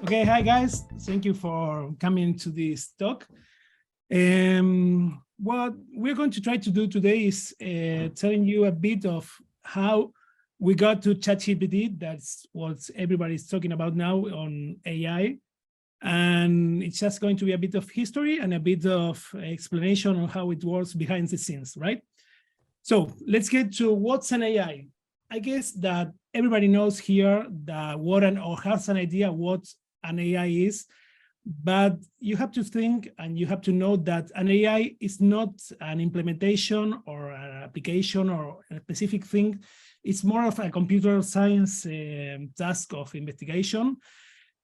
Okay, hi guys. Thank you for coming to this talk. What we're going to try to do today is telling you a bit of how we got to ChatGPT. That's what everybody's talking about now on AI. And it's just going to be a bit of history and a bit of explanation on how it works behind the scenes, right? So let's get to what's an AI. I guess that everybody knows here that or has an idea what an AI is, but you have to think and you have to know that an AI is not an implementation or an application or a specific thing. It's more of a computer science task of investigation.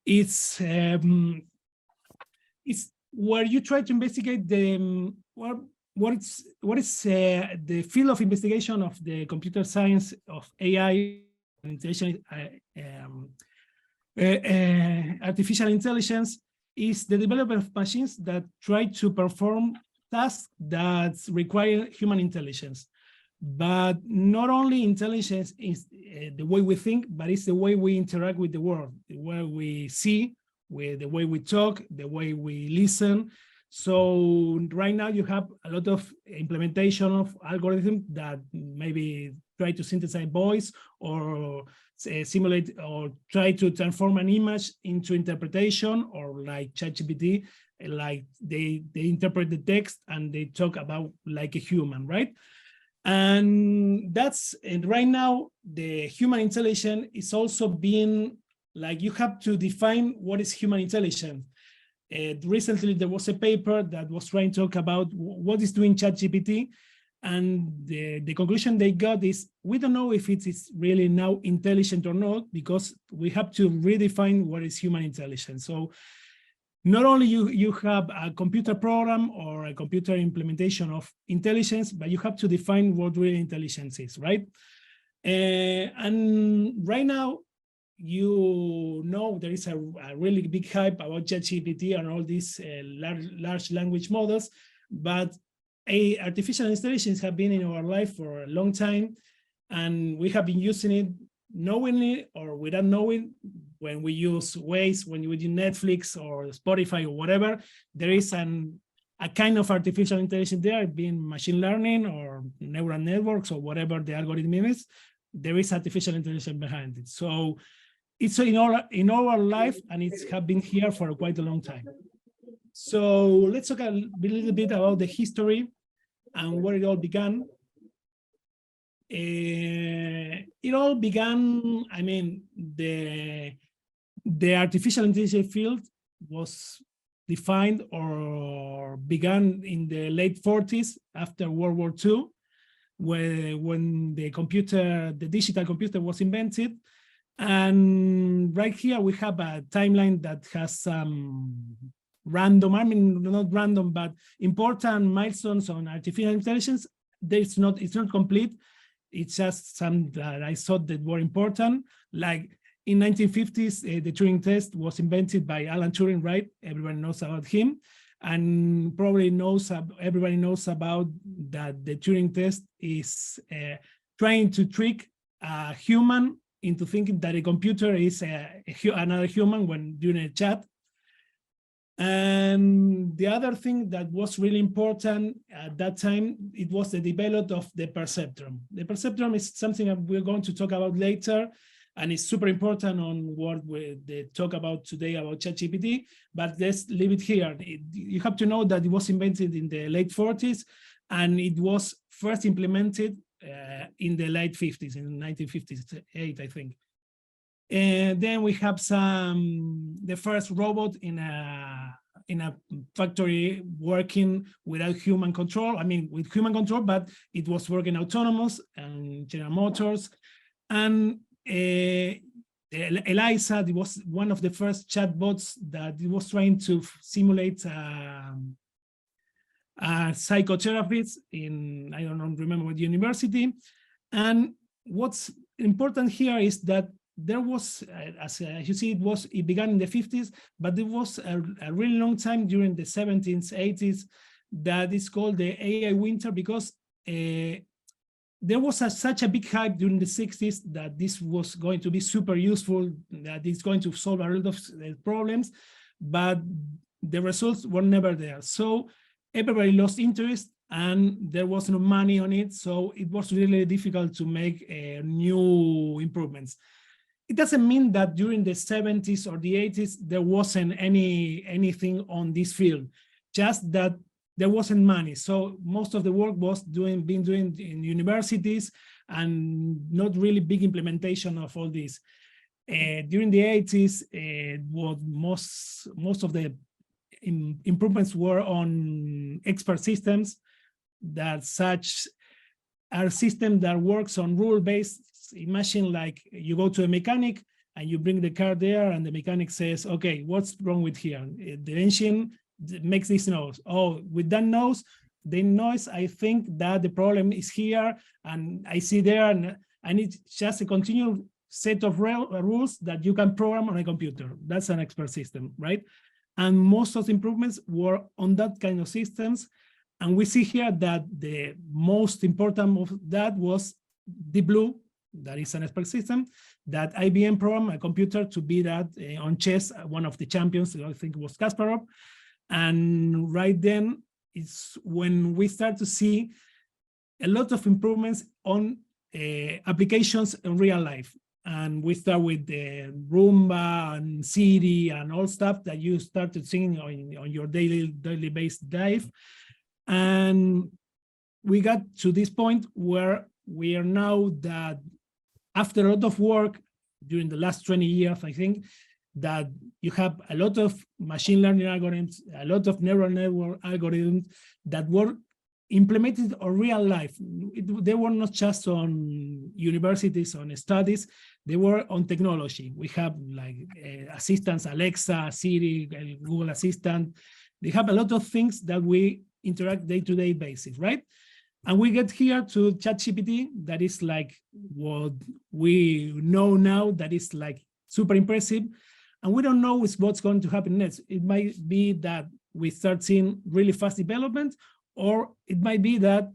It's where you try to investigate the what is the field of investigation of the computer science of AI and artificial intelligence is the development of machines that try to perform tasks that require human intelligence. But not only intelligence is the way we think, but it's the way we interact with the world, the way we see, with the way we talk, the way we listen. So right now you have a lot of implementation of algorithms that maybe try to synthesize voice or simulate or try to transform an image into interpretation, or like ChatGPT, like they interpret the text and they talk about like a human, right? And right now the human intelligence is also being like, you have to define what is human intelligence. Recently there was a paper that was trying to talk about what is doing ChatGPT, and the conclusion they got is we don't know if it is really now intelligent or not, because we have to redefine what is human intelligence. So not only you have a computer program or a computer implementation of intelligence, but you have to define what real intelligence is, right? And right now, you know, there is a really big hype about ChatGPT and all these large language models, but artificial intelligence have been in our life for a long time, and we have been using it knowingly or without knowing. When we use Waze, when we do Netflix or Spotify or whatever, there is a kind of artificial intelligence there, being machine learning or neural networks or whatever the algorithm is. There is artificial intelligence behind it. So it's in our life, and it's have been here for quite a long time. So let's talk a little bit about the history and where it all began. It all began, I mean, the artificial intelligence field was defined or began in the late 40s after World War II, when the digital computer was invented. And right here we have a timeline that has some random, I mean, not random, but important milestones on artificial intelligence. It's not complete. It's just some that I thought that were important. Like in 1950s, the Turing test was invented by Alan Turing, right? Everyone knows about him, and probably everybody knows about that. The Turing test is trying to trick a human into thinking that a computer is another human when doing a chat. And the other thing that was really important at that time, it was the development of the Perceptron. The Perceptron is something that we're going to talk about later, and it's super important on what they talk about today about ChatGPT, but let's leave it here. You have to know that it was invented in the late 40s, and it was first implemented in the late 50s, in 1958, I think. And then we have the first robot in a factory working without human control. I mean, with human control, but it was working autonomous, and General Motors. And Eliza, it was one of the first chatbots that it was trying to simulate psychotherapists in, I don't remember what university. And what's important here is that there was, as you see, it began in the 50s, but there was a really long time during the 70s, 80s, that is called the AI winter, because there was such a big hype during the 60s that this was going to be super useful, that it's going to solve a lot of problems, but the results were never there. So everybody lost interest and there was no money on it. So it was really difficult to make new improvements. It doesn't mean that during the 70s or the 80s, there wasn't anything on this field, just that there wasn't money. So most of the work was being doing in universities and not really big implementation of all this. During the 80s, what most of the improvements were on expert systems, that such are systems that works on rule-based. Imagine like you go to a mechanic and you bring the car there and the mechanic says, okay, what's wrong with here? The engine makes this noise. Oh, with that noise, I think that the problem is here and I see there, and it's just a continual set of rules that you can program on a computer. That's an expert system, right? And most of the improvements were on that kind of systems. And we see here that the most important of that was Deep Blue, that is an expert system, that IBM programmed a computer to be that on chess, one of the champions, I think it was Kasparov. And right then, it's when we start to see a lot of improvements on applications in real life. And we start with the Roomba and Siri and all stuff that you started seeing on your daily based life. And we got to this point where we are now that after a lot of work during the last 20 years, I think, that you have a lot of machine learning algorithms, a lot of neural network algorithms that were implemented on real life. They were not just on universities, on studies, they were on technology. We have like assistants, Alexa, Siri, Google Assistant. They have a lot of things that we interact day-to-day basis, right? And we get here to ChatGPT, that is like what we know now, that is like super impressive. And we don't know what's going to happen next. It might be that we start seeing really fast development, or it might be that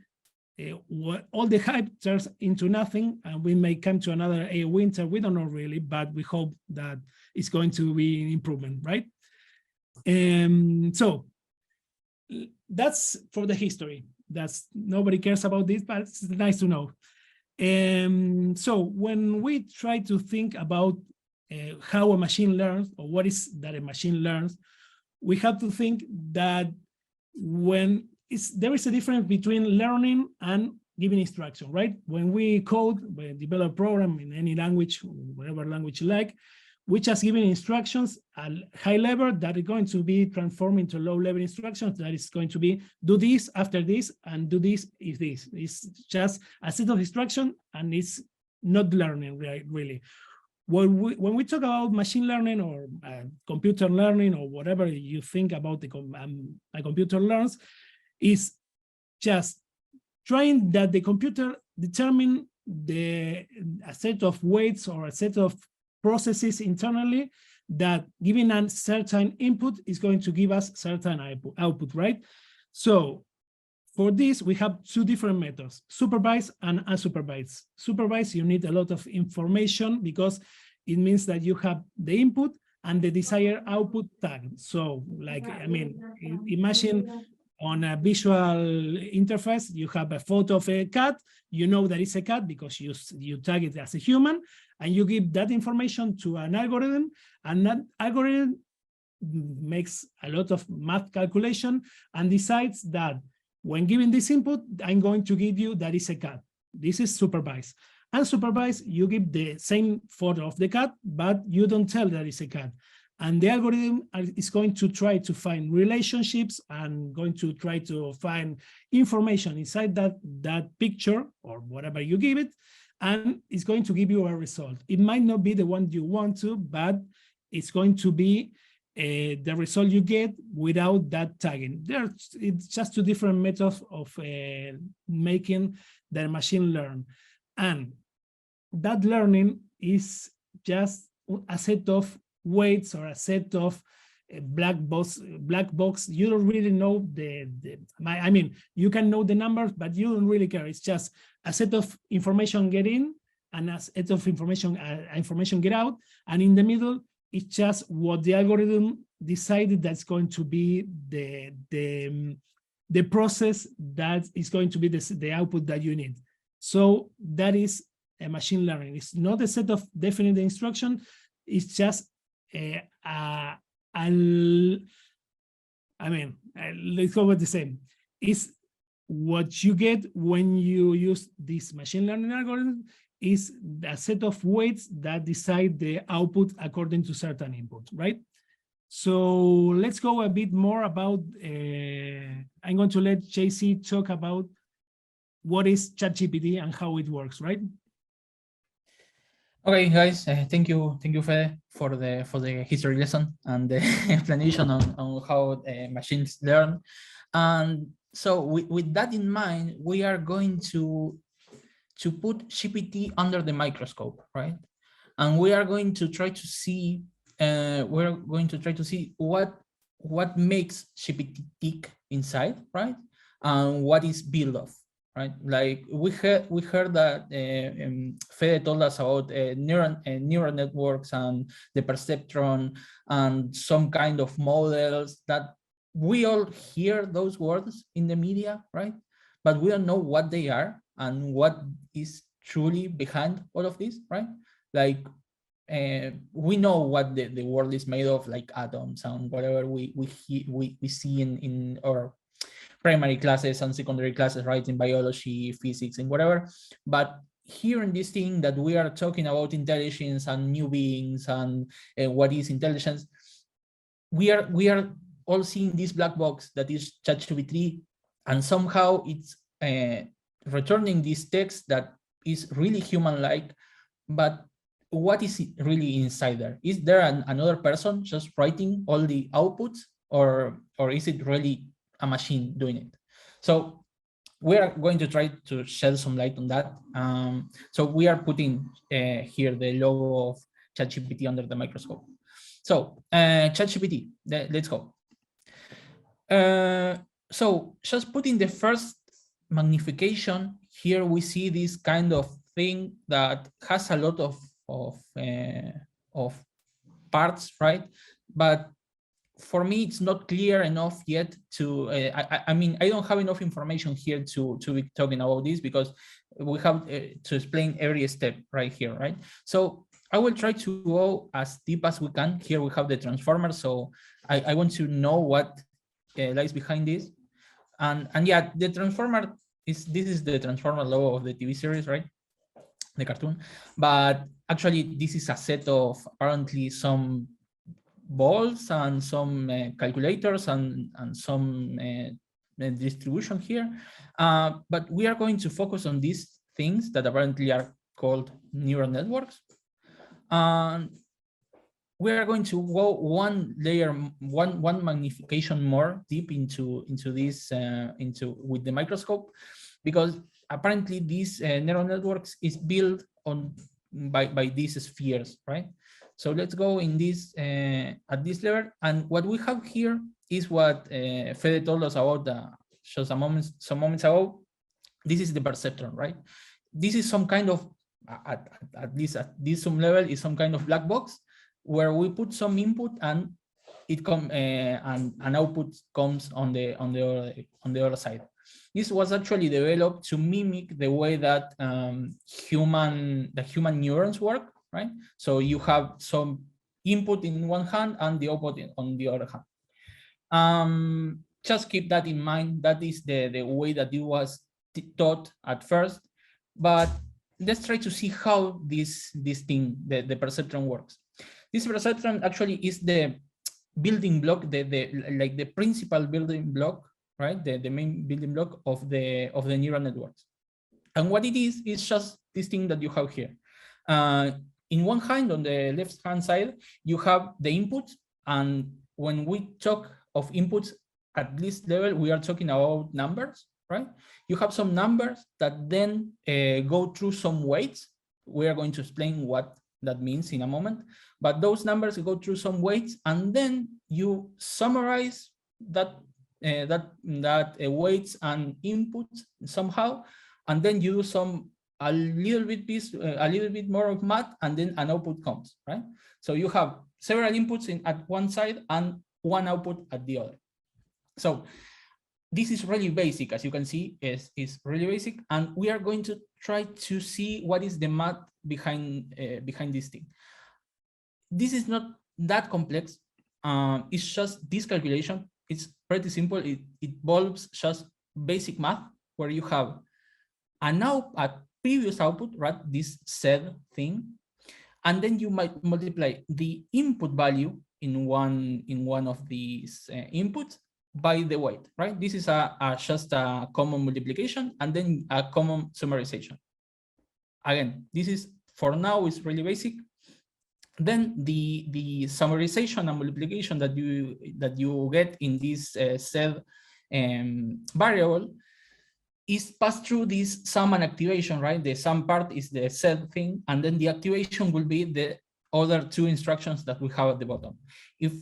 all the hype turns into nothing and we may come to another winter. We don't know really, but we hope that it's going to be an improvement, right? So that's for the history. That's nobody cares about this, but it's nice to know. So when we try to think about how a machine learns, or what is that a machine learns, we have to think that there is a difference between learning and giving instruction, right? When we code, we develop a program in any language, whatever language you like, we just giving instructions at high level that are going to be transformed into low-level instructions that is going to be do this after this and do this if this. It's just a set of instructions and it's not learning really. When we talk about machine learning or computer learning or whatever you think about a computer learns, is just trying that the computer determine a set of weights or a set of processes internally that giving a certain input is going to give us certain output, right? So for this, we have two different methods, supervised and unsupervised. Supervised, you need a lot of information because it means that you have the input and the desired output tag. So like, I mean, imagine on a visual interface, you have a photo of a cat, you know that it's a cat because you tag it as a human, and you give that information to an algorithm, and that algorithm makes a lot of math calculation and decides that when giving this input, I'm going to give you that is a cat. This is supervised. Unsupervised, you give the same photo of the cat, but you don't tell that it's a cat. And the algorithm is going to try to find relationships and going to try to find information inside that picture or whatever you give it, and it's going to give you a result. It might not be the one you want to, but it's going to be the result you get without that tagging. It's just two different methods of making the machine learn. And that learning is just a set of weights or a set of black box. You don't really know I mean, you can know the numbers, but you don't really care. It's just a set of information get in and a set of information get out, and in the middle it's just what the algorithm decided that's going to be the process that is going to be the output that you need. So that is a machine learning. It's not a set of definite instruction. It's just let's go with the same. It's what you get when you use this machine learning algorithm is a set of weights that decide the output according to certain inputs, right? So let's go a bit more about, I'm going to let JC talk about what is ChatGPT and how it works, right? Okay, guys, thank you, Fede, for the history lesson and the explanation on how machines learn. And so with that in mind, we are going to put GPT under the microscope, right? And we are going to try to see what makes GPT tick inside, right? And what is built of, right? Like we heard that Fede told us about neural networks and the perceptron and some kind of models that we all hear those words in the media, right? But we don't know what they are and what is truly behind all of this, right? Like we know what the world is made of, like atoms and whatever we see in our primary classes and secondary classes, right? In biology, physics, and whatever. But here in this thing that we are talking about intelligence and new beings and what is intelligence, we are all seeing this black box that is ChatGPT, and somehow it's returning this text that is really human-like, but what is really inside there? Is there another person just writing all the outputs, or is it really a machine doing it? So we are going to try to shed some light on that. So we are putting here the logo of ChatGPT under the microscope. So ChatGPT, let's go. So just putting the first magnification here, we see this kind of thing that has a lot of parts, right? But for me, it's not clear enough yet to, I mean, I don't have enough information here to be talking about this, because we have to explain every step right here, right? So I will try to go as deep as we can. Here we have the transformer, so I want to know what lies behind this. And yeah, the transformer this is the transformer logo of the TV series, right? The cartoon. But actually, this is a set of apparently some balls and some calculators and some distribution here. But we are going to focus on these things that apparently are called neural networks. And we are going to go one layer, one magnification more deep into this with the microscope, because apparently these neural networks is built on by these spheres, right? So let's go in this at this level, and what we have here is what Fede told us about just some moments ago. This is the perceptron, right? This is some kind of at least at this some level is some kind of black box where we put some input and it and an output comes on the other side. This was actually developed to mimic the way that human neurons work, right? So you have some input in one hand and the output on the other hand. Just keep that in mind. That is the way that it was taught at first. But let's try to see how this thing, the perceptron, works. This perceptron actually is the building block, like the principal building block, right? The main building block of the neural networks. And what it is just this thing that you have here. In one hand, on the left-hand side, you have the inputs. And when we talk of inputs at this level, we are talking about numbers, right? You have some numbers that then go through some weights. We are going to explain what that means in a moment, but those numbers go through some weights, and then you summarize that weights and inputs somehow, and then you do a little bit more of math, and then an output comes, right? So you have several inputs at one side and one output at the other. So this is really basic, as you can see, is really basic, and we are going to try to see what is the math behind this thing. This is not that complex. It's just this calculation. It's pretty simple. It involves just basic math, where you have a previous output, right? This said thing, and then you might multiply the input value in one of these inputs by the weight, right? This is just a common multiplication and then a common summarization. Again, this is, for now, is really basic. Then the summarization and multiplication that you get in this said variable is passed through this sum and activation, right? The sum part is the said thing, and then the activation will be the other two instructions that we have at the bottom. If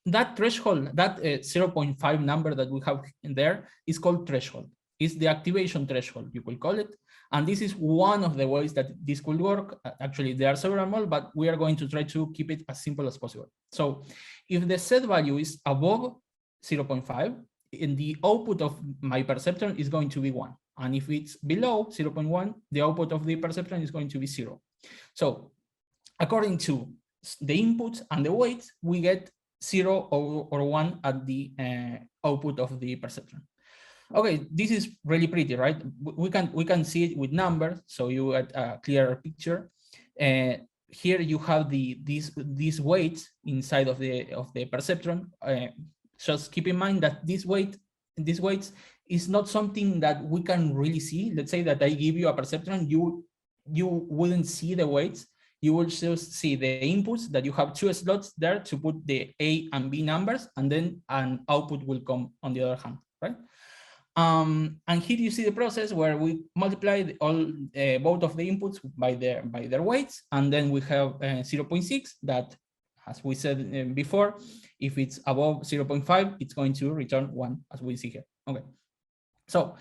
that threshold, that 0.5 number that we have in there is called threshold. It's the activation threshold, you could call it. And this is one of the ways that this could work. Actually, there are several more, but we are going to try to keep it as simple as possible. So if the set value is above 0.5, and the output of my perceptron is going to be 1. And if it's below 0.1, the output of the perceptron is going to be 0. So according to the inputs and the weights, we get 0 or 1 at the output of the perceptron. Okay, this is really pretty, right? We can see it with numbers, so you get a clearer picture. Here you have these weights inside of the perceptron. Just keep in mind that these weights is not something that we can really see. Let's say that I give you a perceptron, you wouldn't see the weights. You will just see the inputs, that you have 2 slots there to put the A and B numbers, and then an output will come on the other hand, right? And here you see the process where we multiply both of the inputs by their weights, and then we have 0.6 that, as we said before, if it's above 0.5, it's going to return 1, as we see here. Okay, so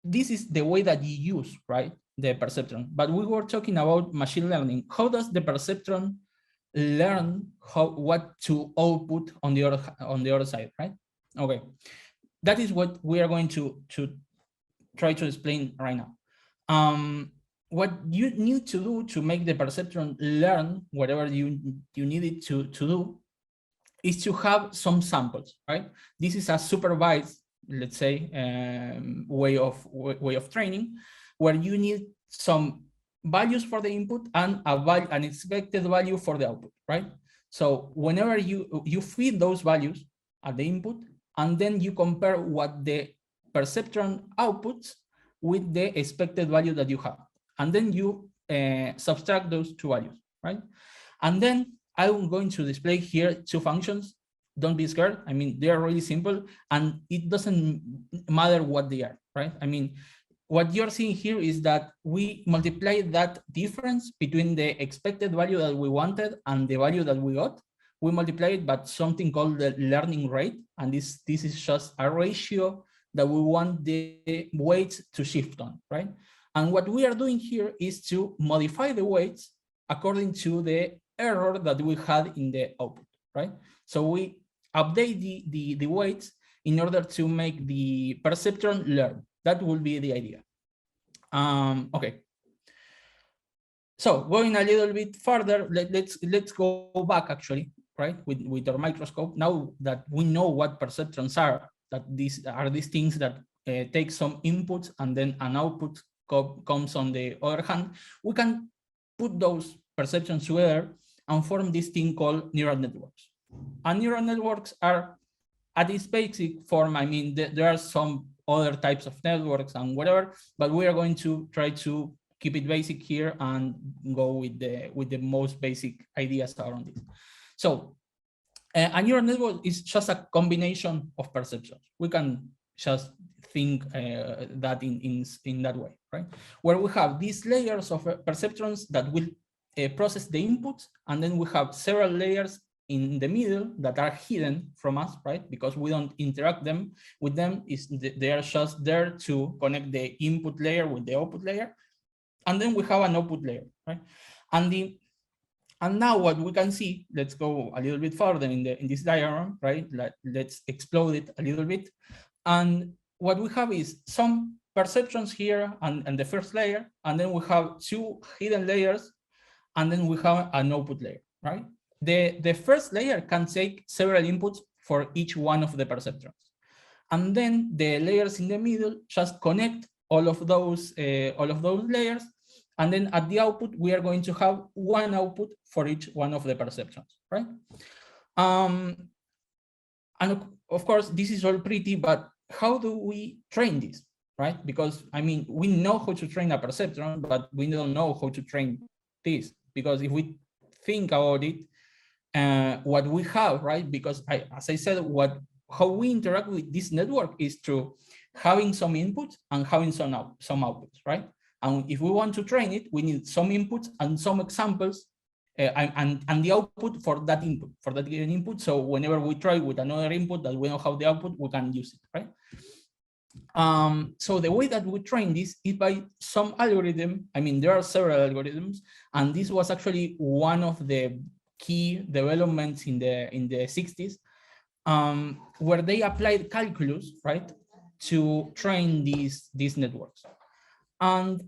this is the way that you use, right, the perceptron. But we were talking about machine learning. How does the perceptron learn what to output on the other side, right? Okay, that is what we are going to try to explain right now. What you need to do to make the perceptron learn whatever you need it to do is to have some samples, right? This is a supervised, let's say, way of training, where you need some values for the input and an expected value for the output, right? So whenever you feed those values at the input, and then you compare what the perceptron outputs with the expected value that you have. And then you subtract those two values, right? And then I'm going to display here 2 functions. Don't be scared. I mean, they are really simple, and it doesn't matter what they are, right? I mean, what you're seeing here is that we multiply that difference between the expected value that we wanted and the value that we got. We multiply it by something called the learning rate, and this is just a ratio that we want the weights to shift on, right? And what we are doing here is to modify the weights according to the error that we had in the output, right? So we update the weights in order to make the perceptron learn. That will be the idea. Okay. So going a little bit further, let's go back actually, right? With our microscope. Now that we know what perceptrons are, that these are these things that take some inputs and then an output comes on the other hand, we can put those perceptions together and form this thing called neural networks. And neural networks are, at its basic form, I mean, there are some other types of networks and whatever, but we are going to try to keep it basic here and go with the most basic ideas around it. So a neural network is just a combination of perceptions. We can just think that in that way, right? Where we have these layers of perceptrons that will process the inputs, and then we have several layers in the middle that are hidden from us, right? Because we don't interact with them. They are just there to connect the input layer with the output layer, and then we have an output layer, right? And now what we can see, let's go a little bit further in this diagram, right? Let's explode it a little bit. And what we have is some perceptrons here and the first layer, and then we have two hidden layers, and then we have an output layer, right? The first layer can take several inputs for each one of the perceptrons. And then the layers in the middle just connect all of those layers. And then at the output, we are going to have one output for each one of the perceptrons, right? And of course, this is all pretty, but how do we train this, right? Because, I mean, we know how to train a perceptron, but we don't know how to train this. Because if we think about it, what we have, right? Because as I said, how we interact with this network is through having some inputs and having some outputs, right? And if we want to train it, we need some inputs and some examples and the output for that input, for that given input. So whenever we try with another input that we don't have the output, we can use it, right? So the way that we train this is by some algorithm. I mean, there are several algorithms, and this was actually one of the key developments in the 60s, where they applied calculus, right, to train these networks. And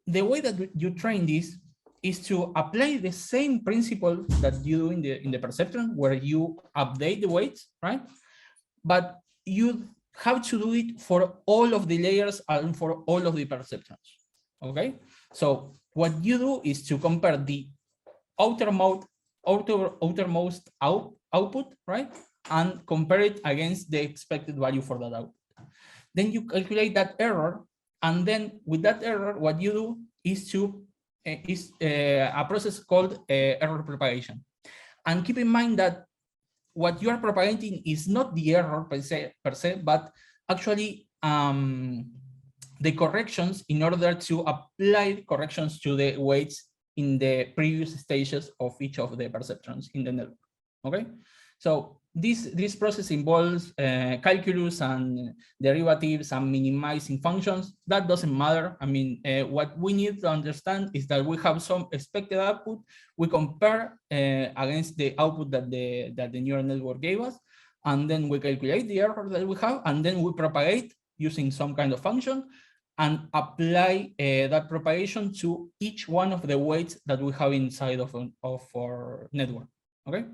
the way that you train this is to apply the same principle that you do in the perceptron, where you update the weights, right? But you have to do it for all of the layers and for all of the perceptrons, okay? So what you do is to compare the outermost output, right? And compare it against the expected value for that output. Then you calculate that error, and then with that error, what you do is a process called error propagation. And keep in mind that what you are propagating is not the error per se, but actually the corrections in order to apply corrections to the weights in the previous stages of each of the perceptrons in the network. Okay, so this process involves calculus and derivatives and minimizing functions. That doesn't matter. I mean, what we need to understand is that we have some expected output. We compare against the output that the neural network gave us, and then we calculate the error that we have, and then we propagate using some kind of function and apply that propagation to each one of the weights that we have inside of our network. Okay.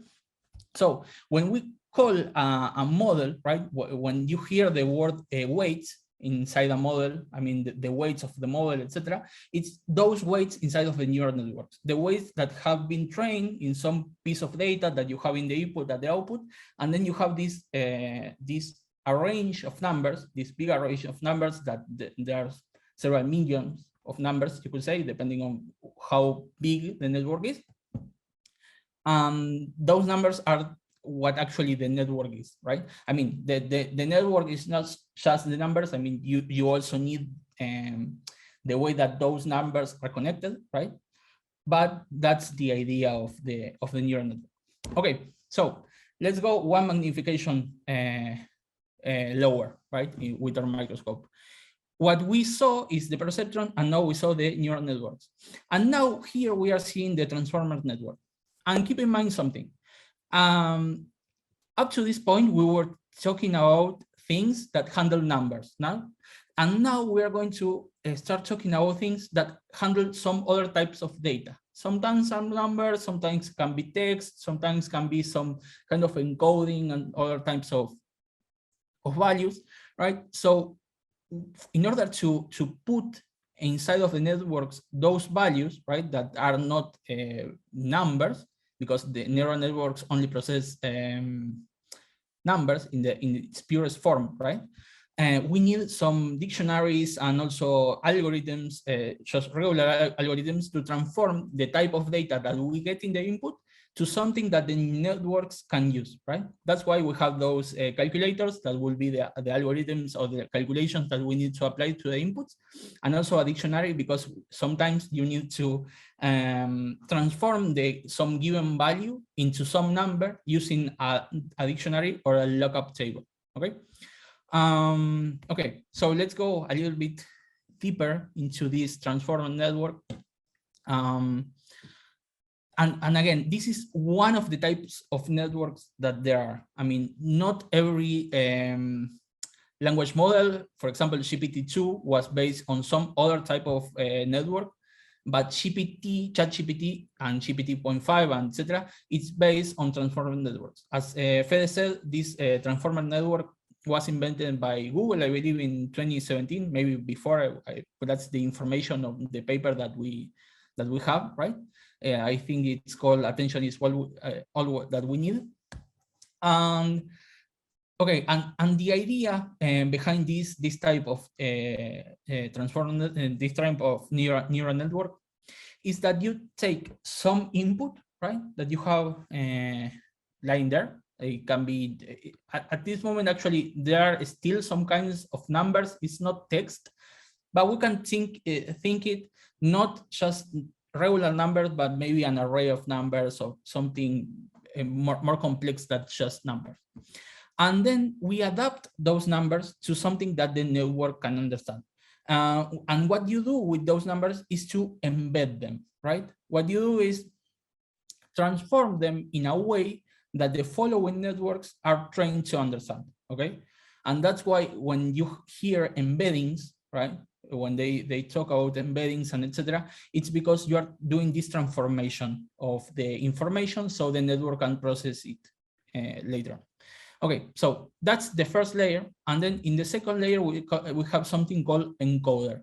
So when we call a model, right, when you hear the word weights inside a model, I mean the weights of the model, etc., it's those weights inside of the neural networks, the weights that have been trained in some piece of data that you have in the input and the output, and then you have this arrange of numbers, this big array of numbers that there are several millions of numbers, you could say, depending on how big the network is. Those numbers are what actually the network is, right? I mean, the network is not just the numbers. I mean, you also need the way that those numbers are connected, right? But that's the idea of the neural network. Okay, so let's go one magnification lower, right, with our microscope. What we saw is the perceptron, and now we saw the neural networks. And now here we are seeing the transformer network. And keep in mind something. Up to this point, we were talking about things that handle numbers now. And now we are going to start talking about things that handle some other types of data. Sometimes some numbers, sometimes can be text, sometimes can be some kind of encoding and other types of values, right? So in order to put inside of the networks those values, right, that are not numbers, because the neural networks only process numbers in its purest form, right? We need some dictionaries and also algorithms, just regular algorithms, to transform the type of data that we get in the input to something that the networks can use, right? That's why we have those calculators that will be the algorithms or the calculations that we need to apply to the inputs, and also a dictionary, because sometimes you need to transform some given value into some number using a dictionary or a lookup table, okay? Okay, so let's go a little bit deeper into this transformer network. And again, this is one of the types of networks that there are. I mean, not every language model, for example, GPT-2 was based on some other type of network, but ChatGPT and GPT.5 and etc. it's based on transformer networks. As Fede said, this transformer network was invented by Google, I believe, in 2017, maybe before. But that's the information of the paper that we have, right? I think it's called "Attention is all that we need." Okay, and the idea behind this type of transformer, this type of neural network, is that you take some input, right, that you have lying there. It can be at this moment, actually, there are still some kinds of numbers. It's not text, but we can think it not just regular numbers, but maybe an array of numbers or something more complex than just numbers. And then we adapt those numbers to something that the network can understand. And what you do with those numbers is to embed them, right? What you do is transform them in a way that the following networks are trained to understand, okay? And that's why when you hear embeddings, right, when they talk about embeddings and etc., it's because you are doing this transformation of the information so the network can process it later on. Okay, so that's the first layer. And then in the second layer, we have something called encoder.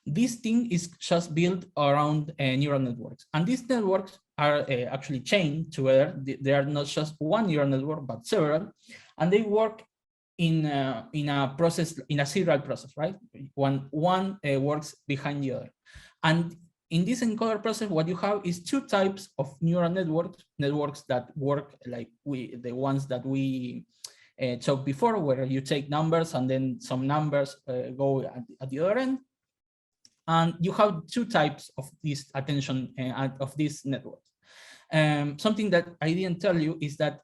This thing is just built around neural networks. And these networks are actually chained together. They are not just one neural network, but several. And they work in a process, in a serial process, right? One works behind the other. And in this encoder process, what you have is two types of neural networks that work like the ones that we talked before, where you take numbers and then some numbers go at the other end. And you have two types of this attention of these networks. Something that I didn't tell you is that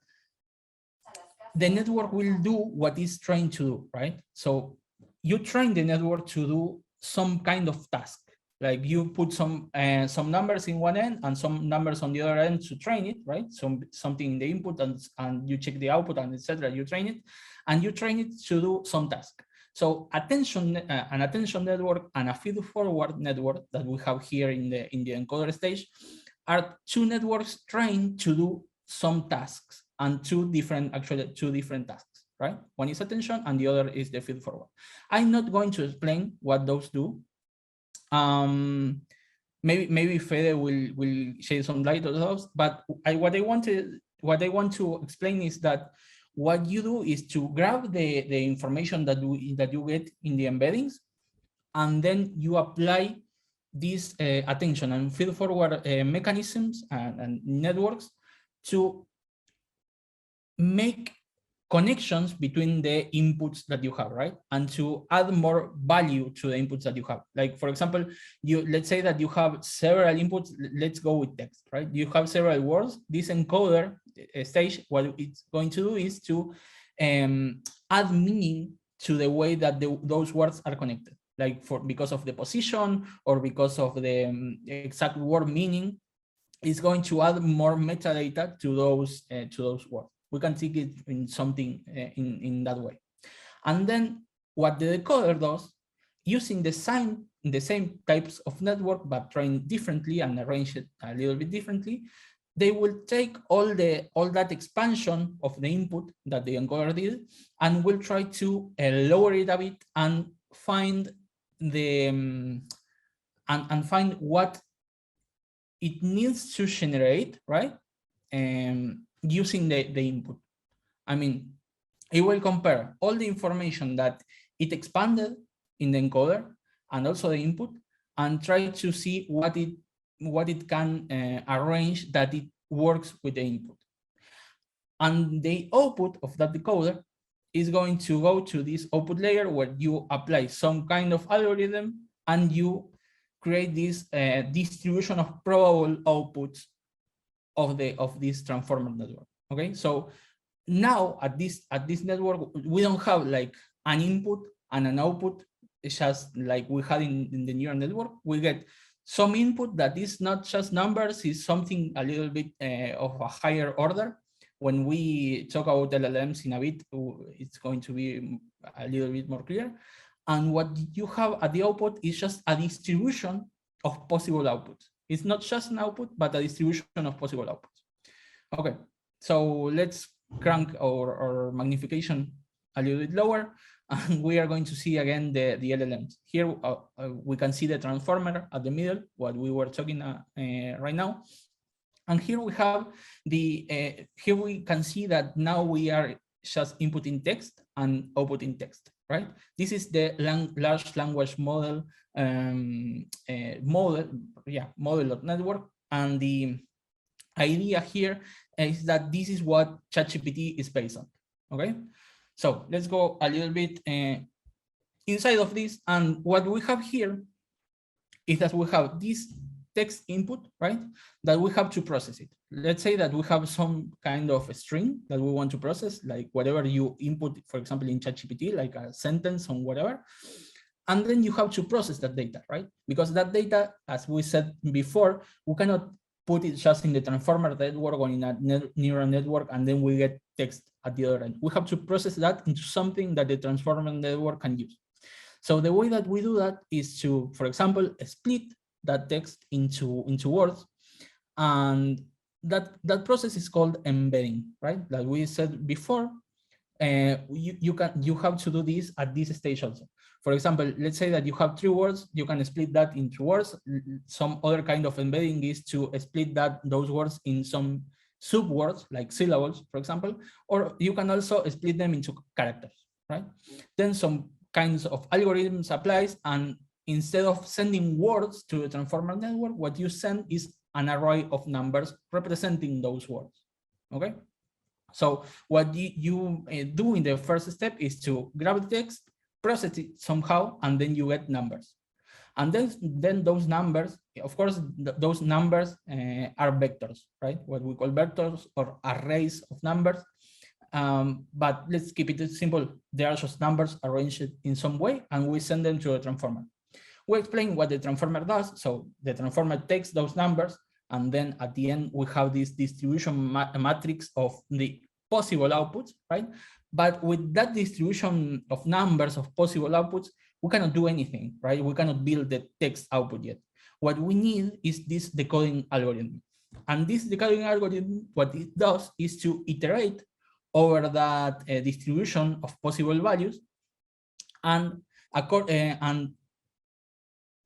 the network will do what it's trained to do, right? So you train the network to do some kind of task. Like you put some numbers in one end and some numbers on the other end to train it, right? Something in the input and you check the output and etc. You train it, and you train it to do some task. So an attention network and a feed-forward network that we have here in the encoder stage are two networks trained to do some tasks, and two different tasks, right? One is attention and the other is the feed-forward. I'm not going to explain what those do. Maybe Fede will shed some light on those, but what I want to explain is that what you do is to grab the information that you get in the embeddings, and then you apply these attention and feed-forward mechanisms and networks to make connections between the inputs that you have, right? And to add more value to the inputs that you have. Like, for example, let's say that you have several inputs. Let's go with text, right? You have several words. This encoder stage, what it's going to do is to add meaning to the way that those words are connected. Like because of the position or because of the exact word meaning, it's going to add more metadata to those words. We can think it in something in that way. And then what the decoder does, using the same types of network, but trained differently and arranged it a little bit differently, they will take all that expansion of the input that the encoder did and will try to lower it a bit and find find what it needs to generate, right? Using the input. I mean, it will compare all the information that it expanded in the encoder and also the input, and try to see what it can arrange that it works with the input. And the output of that decoder is going to go to this output layer where you apply some kind of algorithm and you create this distribution of probable outputs of this transformer network. Okay, so now at this network, we don't have like an input and an output. It's just like we had in the neural network. We get some input that is not just numbers, is something a little bit of a higher order. When we talk about LLMs in a bit, it's going to be a little bit more clear. And what you have at the output is just a distribution of possible outputs. It's not just an output, but a distribution of possible outputs. Okay, so let's crank our magnification a little bit lower, and we are going to see again the LLMs. Here we can see the transformer at the middle, what we were talking right now. And here we have here we can see that now we are just inputting text and outputting text, right? This is the large language model model of network. And the idea here is that this is what ChatGPT is based on, okay? So let's go a little bit inside of this. And what we have here is that we have this text input, right? That we have to process it. Let's say that we have some kind of a string that we want to process, like whatever you input, for example, in ChatGPT, like a sentence or whatever. And then you have to process that data, right? Because that data, as we said before, we cannot put it just in the transformer network or in a neural network, and then we get text at the other end. We have to process that into something that the transformer network can use. So the way that we do that is to, for example, split that text into words, and that process is called embedding, right? Like we said before, you have to do this at this stage also. For example, let's say that you have 3 words, you can split that into words. Some other kind of embedding is to split those words in some subwords, like syllables, for example, or you can also split them into characters, right? Then some kinds of algorithms applies, and instead of sending words to the transformer network, what you send is an array of numbers representing those words, okay? So what you do in the first step is to grab the text, process it somehow, and then you get numbers. And then those numbers, of course, those numbers are vectors, right? What we call vectors or arrays of numbers. But let's keep it simple. They are just numbers arranged in some way, and we send them to a transformer. We explain what the transformer does. So the transformer takes those numbers, and then at the end, we have this distribution matrix of the possible outputs, right? But with that distribution of numbers of possible outputs, we cannot do anything, right? We cannot build the text output yet. What we need is this decoding algorithm. And this decoding algorithm, what it does is to iterate over that distribution of possible values, and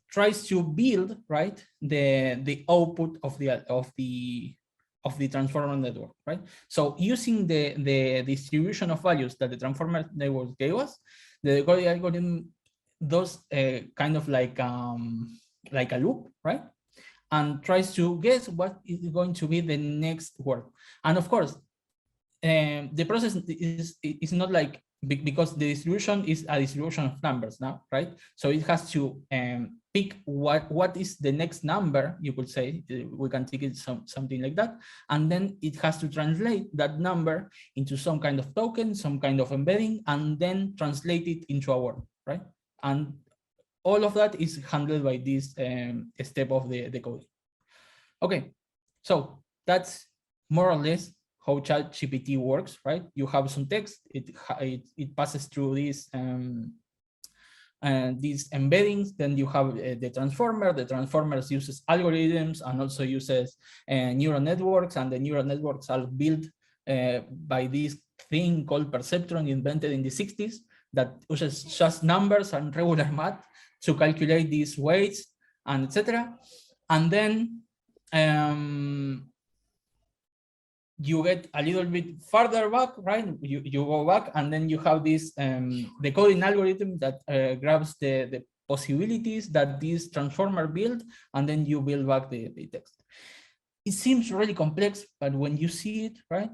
tries to build, right, the output of the transformer network, right? So using the distribution of values that the transformer network gave us, the decoding algorithm does kind of like a loop, right? And tries to guess what is going to be the next word. And of course, the process is not like, because the distribution is a distribution of numbers now, right? So it has to pick what is the next number, you could say, we can take it something like that, and then it has to translate that number into some kind of token, some kind of embedding, and then translate it into a word, right? And all of that is handled by this step of the decoding. Okay, so that's more or less how ChatGPT works, right? You have some text, it passes through these embeddings, then you have the transformer. The transformer uses algorithms and also uses neural networks, and the neural networks are built by this thing called Perceptron, invented in the 60s, that uses just numbers and regular math to calculate these weights and etc. And then you get a little bit farther back, right? You go back, and then you have this decoding algorithm that grabs the possibilities that this transformer build, and then you build back the text. it seems really complex, but when you see it, right,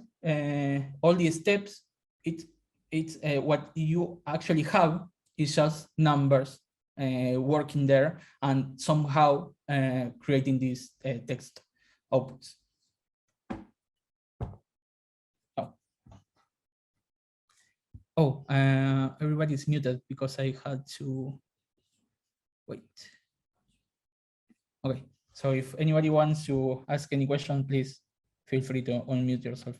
all the steps, it's what you actually have is just numbers working there and somehow creating these text outputs. Oh, everybody's muted because I had to wait. Okay, so if anybody wants to ask any question, please feel free to unmute yourself.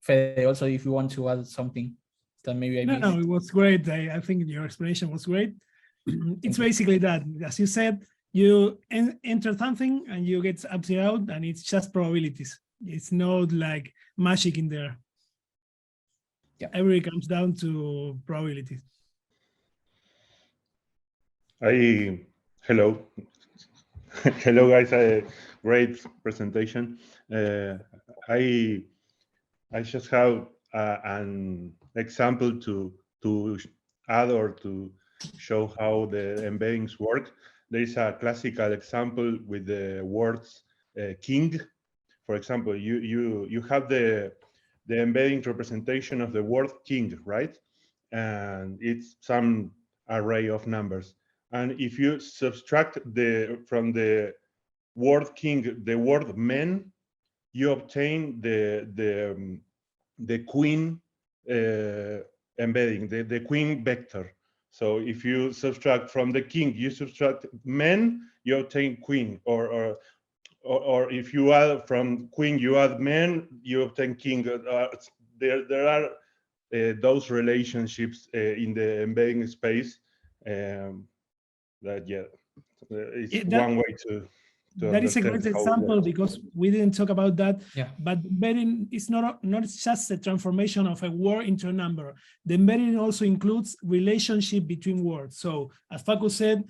Fede, also, if you want to add something that maybe I missed. No, it was great. I think your explanation was great. It's basically that, as you said, you enter something and you get something out, and it's just probabilities. It's not like magic in there. Yeah. Everything comes down to probabilities. Hello. Hello, guys. Great presentation. I just have an example to add or to show how the embeddings work. There is a classical example with the words king. For example, you have the embedding representation of the word king, right? And it's some array of numbers. And if you subtract from the word king the word man, you obtain the queen embedding, the queen vector. So if you subtract from the king, you subtract man, you obtain queen, or if you add from queen, you add man, you obtain king. There are those relationships in the embedding space. That it's one way to that is a great example because we didn't talk about that. Yeah. But embedding is not just a transformation of a word into a number. The embedding also includes relationship between words. So as Facu said,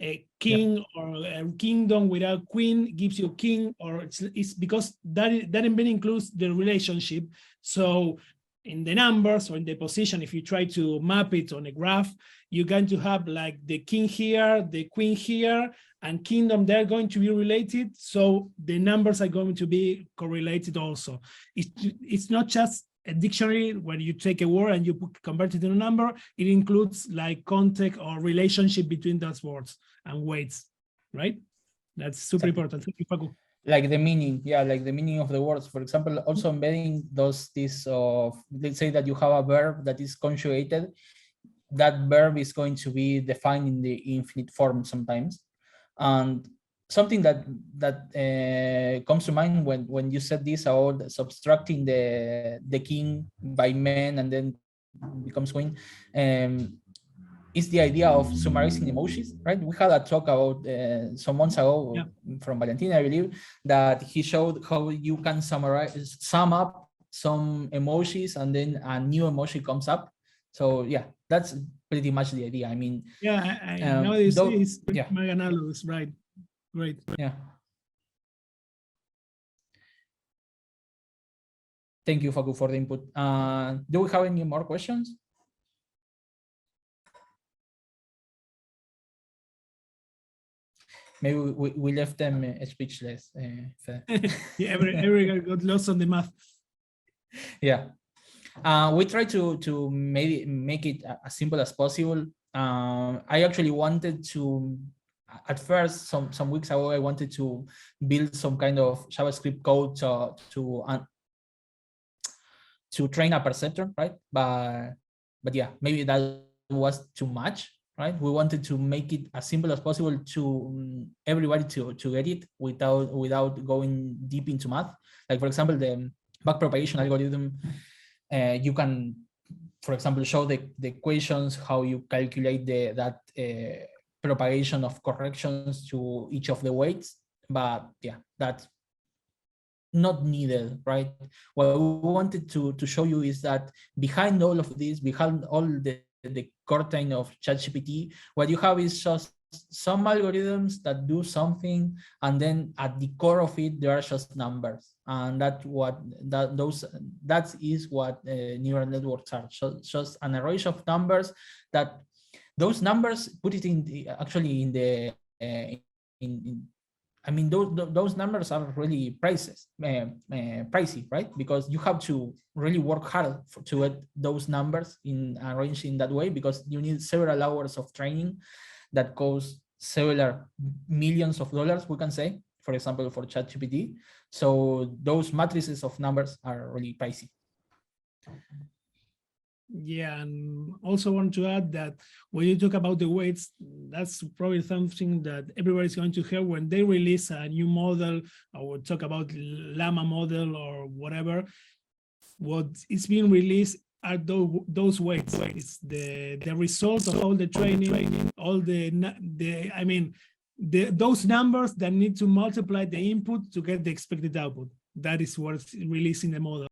a king or a kingdom without queen gives you king, or it's because that embedding includes the relationship. So in the numbers or in the position, if you try to map it on a graph, you're going to have like the king here, the queen here, and kingdom, they're going to be related. So the numbers are going to be correlated also. It's not just a dictionary where you take a word and you convert it into a number. It includes like context or relationship between those words and weights, right? That's super important. Thank you, Facu. Like the meaning, yeah, like the meaning of the words. For example, also embedding this of, let's say that you have a verb that is conjugated, that verb is going to be defined in the infinite form sometimes. And something that comes to mind when you said this about subtracting the king by man and then becomes queen, is the idea of summarizing emojis, right? We had a talk about some months ago from Valentina, I believe, that he showed how you can sum up some emojis and then a new emoji comes up. So yeah, that's pretty much the idea. I mean, now you see it's mega analogous, right? Great. Yeah. Thank you, Facu, for the input. Do we have any more questions? Maybe we left them speechless. Yeah, every guy got lost on the math. Yeah. We try to make it as simple as possible. I actually wanted to, at first, some weeks ago, I wanted to build some kind of JavaScript code to train a perceptron, right? But yeah, maybe that was too much, right? We wanted to make it as simple as possible to everybody to get it without going deep into math. Like, for example, the backpropagation algorithm, you can, for example, show the equations, how you calculate that propagation of corrections to each of the weights. But yeah, that's not needed, right? What we wanted to show you is that behind all of this, behind all the curtain of ChatGPT, what you have is just some algorithms that do something, and then at the core of it, there are just numbers, and that is what neural networks are. So just an array of numbers that those numbers put it in the I mean, those numbers are really pricey, right? Because you have to really work hard to get those numbers arranged in that way, because you need several hours of training that cost several millions of dollars, we can say, for example, for ChatGPT. So those matrices of numbers are really pricey. Yeah, and also want to add that when you talk about the weights, that's probably something that everybody's going to hear when they release a new model, or we'll talk about Llama model or whatever. What is being released are those weights. It's the result of all the training, all those numbers that need to multiply the input to get the expected output. That is what's released in the model.